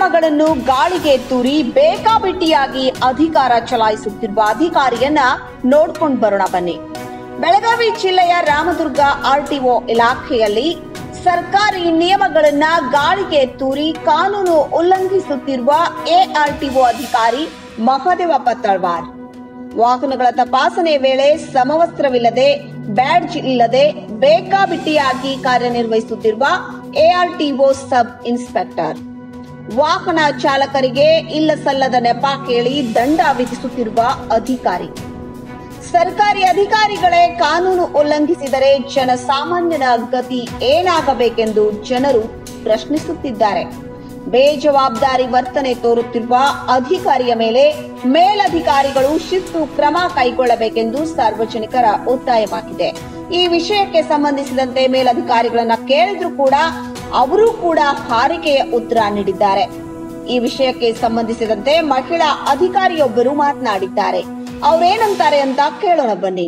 ನಿಯಮಗಳನ್ನು ಗಾಳಿಗೆ ತೂರಿ ಬೇಕಾಬಿಟ್ಟಿಯಾಗಿ ಅಧಿಕಾರ ಚಲಾಯಿಸುತ್ತಿರುವ ಅಧಿಕಾರಿಯನ್ನ ನೋಡ್ಕೊಂಡು ಬರೋಣ ಬನ್ನಿ. ಬೆಳಗಾವಿ ಜಿಲ್ಲೆಯ ರಾಮದುರ್ಗ ಆರ್ಟಿಒ ಇಲಾಖೆಯಲ್ಲಿ ಸರ್ಕಾರಿ ನಿಯಮಗಳನ್ನ ಗಾಳಿಗೆ ತೂರಿ ಕಾನೂನು ಉಲ್ಲಂಘಿಸುತ್ತಿರುವ ಎಆರ್ಟಿಒ ಅಧಿಕಾರಿ ಮಹದೇವಪ್ಪ ತಳವಾರ್ ವಾಹನಗಳ ತಪಾಸಣೆ ವೇಳೆ ಸಮವಸ್ತ್ರವಿಲ್ಲದೆ ಬ್ಯಾಡ್ಜ್ ಇಲ್ಲದೆ ಬೇಕಾಬಿಟ್ಟಿಯಾಗಿ ಕಾರ್ಯನಿರ್ವಹಿಸುತ್ತಿರುವ ಎಆರ್ಟಿಒ ಸಬ್ ಇನ್ಸ್ಪೆಕ್ಟರ್ ವಾಹನ ಚಾಲಕರಿಗೆ ಇಲ್ಲಸಲ್ಲದ ನೆಪ ಕೇಳಿ ದಂಡ ವಿಧಿಸುತ್ತಿರುವ ಅಧಿಕಾರಿ. ಸರ್ಕಾರಿ ಅಧಿಕಾರಿಗಳೇ ಕಾನೂನು ಉಲ್ಲಂಘಿಸಿದರೆ ಜನಸಾಮಾನ್ಯನ ಗತಿ ಏನಾಗಬೇಕೆಂದು ಜನರು ಪ್ರಶ್ನಿಸುತ್ತಿದ್ದಾರೆ. ಬೇಜವಾಬ್ದಾರಿ ವರ್ತನೆ ತೋರುತ್ತಿರುವ ಅಧಿಕಾರಿಯ ಮೇಲೆ ಮೇಲಧಿಕಾರಿಗಳು ಶಿಸ್ತು ಕ್ರಮ ಕೈಗೊಳ್ಳಬೇಕೆಂದು ಸಾರ್ವಜನಿಕರ ಒತ್ತಾಯವಾಗಿದೆ. ಈ ವಿಷಯಕ್ಕೆ ಸಂಬಂಧಿಸಿದಂತೆ ಮೇಲಧಿಕಾರಿಗಳನ್ನ ಕೇಳಿದ್ರೂ ಕೂಡ ಅವರು ಕೂಡ ಹಾರಿಕೆಯ ಉತ್ತರ ನೀಡಿದ್ದಾರೆ. ಈ ವಿಷಯಕ್ಕೆ ಸಂಬಂಧಿಸಿದಂತೆ ಮಹಿಳಾ ಅಧಿಕಾರಿಯೊಬ್ಬರು ಮಾತನಾಡಿದ್ದಾರೆ. ಅವ್ರೇನಂತಾರೆ ಅಂತ ಕೇಳೋಣ ಬನ್ನಿ.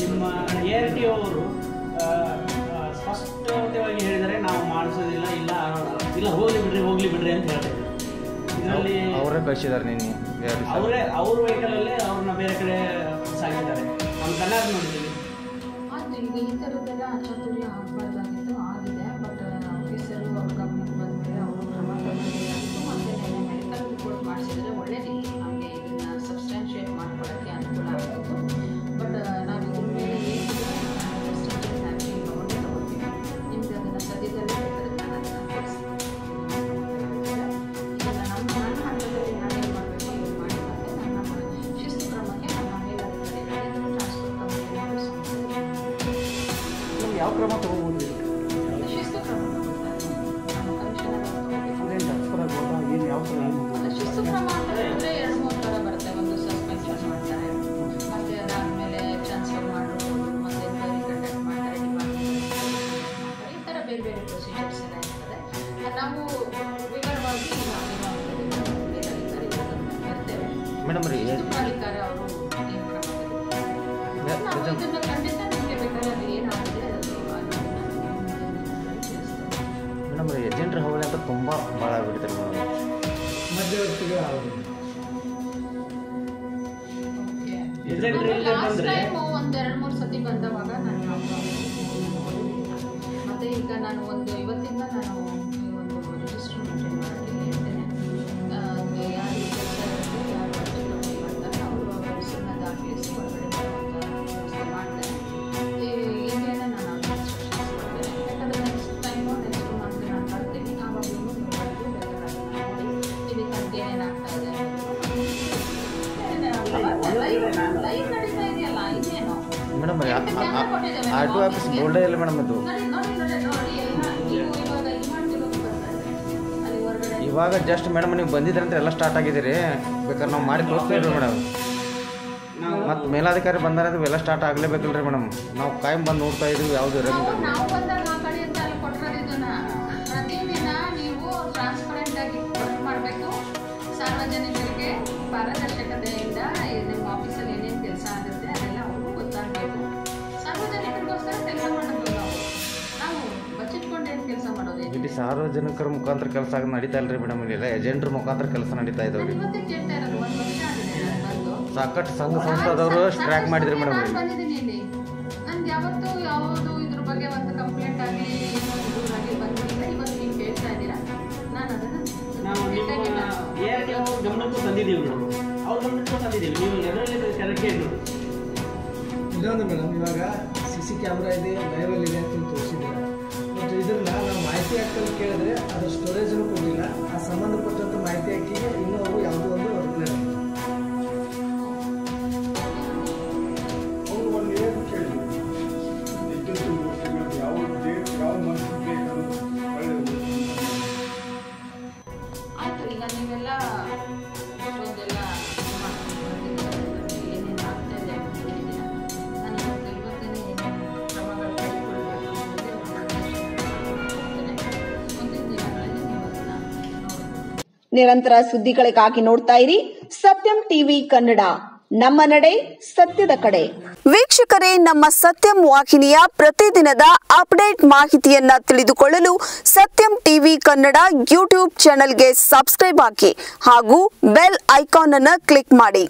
ನಿಮ್ಮ ಎಆರ್ಟಿಒ ಅವರು ಸ್ಪಷ್ಟವಾಗಿ ಹೇಳಿದರೆ ನಾವು ಮಾಡಿಸೋದಿಲ್ಲ, ಇಲ್ಲ ಹೋಗ್ಲಿ ಬಿಡ್ರಿ ಅಂತ ಹೇಳ್ತಾರೆ. ಇದರಲ್ಲಿ ಅವರೇ ಕಳಿಸಿದ್ದಾರೆ, ನೀನು ಅವ್ರ ವೆಹಿಕಲ್ ಅಲ್ಲೇ ಅವ್ರನ್ನ ಬೇರೆ ಕಡೆ ಸಾಗಿದ್ದಾರೆ. ನಮ್ಮ ಕನ್ನಡ ನೋಡಿದ್ದೀವಿ. ಈಗ ಈ ಥರದ್ದೆಲ್ಲ ಅಚಾತುರ್ಯ ಆಗಬಾರ್ದಾಗಿತ್ತು, ಆಗಿದೆ. ಬಟ್ ಆಫೀಸರು ಅವ್ರ ಗಮನಕ್ಕೆ ಬಂದಮೇಲೆ ಅವರು ಕ್ರಮ ತಗೊಂಡಿದ್ದು ಮತ್ತು ಮೆಡಿಕಲ್ ರಿಪೋರ್ಟ್ ಮಾಡಿಸಿದ್ರೆ ಒಳ್ಳೇದಿತ್ತು. ನಮಗೆ ಇದನ್ನು ಸಬ್ಸ್ಟ್ಯಾನ್ಷಿಯೇಟ್ ಮಾಡ್ಕೊಳ್ಳೋಕ್ಕೆ ಅನುಕೂಲ ಆಗ್ತಿತ್ತು. ಬಟ್ ನಾವು ಇದ್ರ ಮೇಲೆ ಏನಿದೆ ಸ್ಟಿಚಸ್ ಆ್ಯಕ್ಚುಲಿ ತಗೊಳ್ತೀವಿ. ನಿಮ್ಗೆ ಅದನ್ನು ಸದ್ಯದಲ್ಲೇ ಬೇಕಾದ್ರೆ ನಾನು ಅದನ್ನು ಕೊಡಿಸ್ತೀನಿ. ಈಗ ನನ್ನ ಹಂತದಲ್ಲಿ ನಾನೇನು ಮಾಡಬೇಕು ಏನು ಮಾಡಿ ಮತ್ತೆ ನನ್ನ ಶಿಸ್ತು ಕ್ರಮಕ್ಕೆ ನಮ್ಮ ಮೇಲಧಿಕಾರಿಗಳಿಗೆ ಟ್ರಾನ್ಸ್ಫರ್ ಕಂಪ್ನಿ ಯಾವ ಕ್ರಮ ತಗೋಬಹುದು? ಶಿಸ್ತು ಕ್ರಮ ನಮ್ಮ ಕಮಿಷನರ್ ಟ್ರಾನ್ಸ್ಫರ್ ಆಗ್ಬೋದಾ? ಏನು ಯಾವ ಥರ ಏನು ಶಿಸ್ತು ಕ್ರಮ ಅಂದರೆ 2-3 ಥರ ಬರುತ್ತೆ. ಒಂದು ಸಸ್ಪೆನ್ಷನ್ ಮಾಡ್ತಾರೆ, ಮತ್ತು ಅದಾದಮೇಲೆ ಟ್ರಾನ್ಸ್ಫರ್ ಮಾಡೋದು, ಮತ್ತು ಎಂಕ್ವೈರಿ ಕಂಡಕ್ಟ್ ಮಾಡ್ತಾರೆ, ಡಿಪಾರ್ಟ್ಮೆಂಟ್ ಮಾಡ್ತಾರೆ. ಈ ಥರ ಬೇರೆ ಬೇರೆ ಪ್ರೊಸೀಜರ್ಸ್ ಎಲ್ಲ ಇರ್ತದೆ. ನಾವು ವಿವರವಾಗಿ ಮೇಲಧಿಕಾರಿಗಳು ಬರ್ತೇವೆ. ಮೇಡಮ್ ರೀ ಶಿಸ್ತುಪಾಲಿಕಾರ ಅವರು ಏನು ಕ್ರಮ ತೆಗೆದುಕೊಳ್ತಾರೆ. ನಾವು ಇದನ್ನು ಖಂಡಿತ ನಿಮಗೆ ಬೇಕಾದ್ರೆ ಅದು ಏನಾಗಿದೆ ಅದು ಮೇಡಮ್ ರೀ ಏಜೆಂಟ್ರ ಹವಳಿ ಅಂತ ತುಂಬ ಭಾಳ ಆಗ್ಬಿಡ್ತಾರೆ ಮೇಡಮ್. ಮಧ್ಯವರ್ತಿಗಳು ಲಾಸ್ಟ್ ಟೈಮ್ ಒಂದು 2-3 ಸತಿ ಬಂದವಾಗ ನಾನು ಮತ್ತೆ ಈಗ ನಾನು ಇವತ್ತಿಂದ ನಾನು ಒಂದು ರಿಜಿಸ್ಟರ್ ಮೇಂಟೈನ್ ಮಾಡೋಕ್ಕೆ ಹೇಳ್ತೇನೆ. ಯಾರು ಕೆಲಸ ಇರುತ್ತೆ, ಯಾರು ಅರ್ಜಿ ತಗೊಂಡು ಬರ್ತಾರೆ ಅವರು ಅವರ ಹೆಸರನ್ನ ದಾಖಲಿಸಿ ಹೊರಗಡೆ ಬರುವಂಥ ವ್ಯವಸ್ಥೆ ಮಾಡ್ತಾರೆ. ಈಗೇನೆ ನಾನು ಅವ್ರಿಗೆ ಇನ್ಸ್ಟ್ರಕ್ಷನ್ಸ್ ಕೊಡ್ತೇನೆ. ಯಾಕಂದರೆ ನೆಕ್ಸ್ಟ್ ಮಂತ್ ನಾನು ಬರ್ತೀನಿ. ಆವಾಗಲೂ ಬೇಕಾದ್ರೆ ನೋಡಿ ಇದಕ್ಕೆ ಏನೇನಾಗ್ತಾ ಇದೆ ಲೈವ್ ನಡೀತಾ ಇದೆಯಲ್ಲ, ಇದೇನು ಮೇಡಮ್ ಆರ್ ಟಿ ಆಫೀಸ್ ಬೋರ್ಡೇ ಇಲ್ಲ ಮೇಡಮ್. ಇದು ಇವಾಗ ಜಸ್ಟ್ ಮೇಡಮ್ ನೀವು ಬಂದಿದ್ರೆ ಅಂತ ಎಲ್ಲ ಸ್ಟಾರ್ಟ್ ಆಗಿದ್ದೀರಿ. ಬೇಕಾದ್ರೆ ನಾವು ಮಾಡಿ ತೋರಿಸ್ತೀವಿ ಮೇಡಮ್. ಮತ್ತು ಮೇಲಾಧಿಕಾರಿ ಬಂದಾರೆ ಅದು ಎಲ್ಲ ಸ್ಟಾರ್ಟ್ ಆಗಲೇಬೇಕಲ್ರಿ ಮೇಡಮ್. ನಾವು ಕಾಯಂ ಬಂದು ನೋಡ್ತಾ ಇದ್ದೀವಿ, ಯಾವುದು ಇರೋದಿಲ್ಲ. ನಾವು ಬಂದಾಗ ಆ ಕಡೆ ಅಂತ ಅಲ್ಲಿ ಕೊಟ್ಟಿರೋದು ಇದನ್ನ ಪ್ರತಿದಿನ ನೀವು ಟ್ರಾನ್ಸ್ಪರೆಂಟ್ ಆಗಿ ವರ್ಕ್ ಮಾಡಬೇಕು. ಸಾರ್ವಜನಿಕರಿಗೆ ಪಾರದರ್ಶಕತೆಯಿಂದ ನಿಮ್ಮ ಆಫೀಸಲ್ಲಿ ಏನೇನು ಕೆಲಸ ಆಗುತ್ತೆ ಅದೆಲ್ಲ ಅವ್ರಿಗೂ ಗೊತ್ತಾಗಬೇಕು. ಸಾರ್ವಜನಿಕರಿಗೋಸ್ಕರ ಕೆಲಸ ಮಾಡೋದು ನಾವು ಬಚ್ಚಿಟ್ಕೊಂಡು ಏನು ಕೆಲಸ ಮಾಡೋದು ಇಲ್ಲಿ ಸಾರ್ವಜನಿಕರ ಮುಖಾಂತರ ಕೆಲಸ ನಡೀತಾ ಇಲ್ರಿ ಮೇಡಮ್. ಇಲ್ಲ ಏಜೆಂಟ್ರ ಮುಖಾಂತರ ಕೆಲಸ ನಡೀತಾ ಇದಾವ್ರಿ. ಇವತ್ತೇ ಕೇಳ್ತಾ ಇರೋದು 1 ವರ್ಷ ಆಗಿದೆ ನಾನು ಬಂದು. ಸಾಕಷ್ಟು ಸಂಘ ಸಂಸ್ಥೆದವರು ಸ್ಟ್ರೈಕ್ ಮಾಡಿದ್ರಿ ಮೇಡಮ್. ನಾನು ಬಂದಿದ್ದೀನಿ ಇಲ್ಲಿ. ನನ್ಗೆ ಯಾವತ್ತೂ ಯಾವುದು ಇದ್ರ ಬಗ್ಗೆ ಒಂದು ಕಂಪ್ಲೇಂಟ್ ಆಗಲಿ ಇದ್ರಾಗಿ ಬಂದಿಲ್ಲ. ಇವತ್ತು ನೀವು ಕೇಳ್ತಾ ಇದ್ದೀರಾ, ನಾನು ಅದನ್ನು ನಾವು ನಿಮ್ಮ ಎಆರ್ಟಿಒ ಗಮನಕ್ಕೂ ತಂದಿದ್ದೀವಿ ಮೇಡಮ್. ಅವ್ರ ಗಮನಕ್ಕೂ ತಂದಿದ್ದೀವಿ. ನೀವು ಎಲ್ಲರಲ್ಲಿ ಕರೆಕ್ಟ್ ನೋಡಿ. ಇನ್ನೊಂದು ಮೇಡಮ್, ಇವಾಗ CC ಕ್ಯಾಮ್ರಾ ಇದೆ, ಲೈವಲ್ಲಿ ಇದೆ ಅಂತ ತೋರಿಸಿದ್ದಾರೆ. ಮತ್ತು ಇದನ್ನು ನಾವು ಮಾಹಿತಿ ಹಾಕಲು ಕೇಳಿದ್ರೆ ಅದು ಸ್ಟೋರೇಜನ್ನು ಕೊಡಲಿಲ್ಲ. ಆ ಸಂಬಂಧಪಟ್ಟಂಥ ಮಾಹಿತಿ ಹಾಕಿಗೆ ಇನ್ನೂ ಅವರು ಯಾವುದೋ ಒಂದು ರಿಪ್ಲೈ ಆಯಿತು. ಈಗ ನೀವೆಲ್ಲ ಇಷ್ಟೊಂದೆಲ್ಲ ಮಾಡ್ಕೊಂಡು ಬಂದಿದ್ದೀರ, ಏನೇನು ಆಗ್ತಾ ಇದೆ ಅಂತ ಹೇಳಿದ್ದೀರ. ನಾನು ಇವತ್ತೇನೆ ಕ್ರಮಗಳು ಕೈಗೊಳ್ಳಬೇಕು ಅನ್ನೋದೇ ಮುಂದಿನ ದಿನಗಳಲ್ಲಿ ನೀವು ಅದನ್ನು ನೋಡಬಹುದು. ನಿರಂತರ ಸುದ್ದಿಗಳಿಗಾಗಿ ನೋಡ್ತಾ ಇರಿ ಸತ್ಯಂ ಟಿವಿ ಕನ್ನಡ. ನಮ್ಮ ನಡೆ ಸತ್ಯದ ಕಡೆ. ವೀಕ್ಷಕರೇ, ನಮ್ಮ ಸತ್ಯಂ ವಾಹಿನಿಯ ಪ್ರತಿದಿನದ ಅಪ್ಡೇಟ್ ಮಾಹಿತಿಯನ್ನ ತಿಳಿದುಕೊಳ್ಳಲು ಸತ್ಯಂ ಟಿವಿ ಕನ್ನಡ ಯೂಟ್ಯೂಬ್ ಚಾನೆಲ್ಗೆ ಸಬ್ಸ್ಕ್ರೈಬ್ ಆಗಿ ಹಾಗೂ ಬೆಲ್ ಐಕಾನ್ ಅನ್ನು ಕ್ಲಿಕ್ ಮಾಡಿ.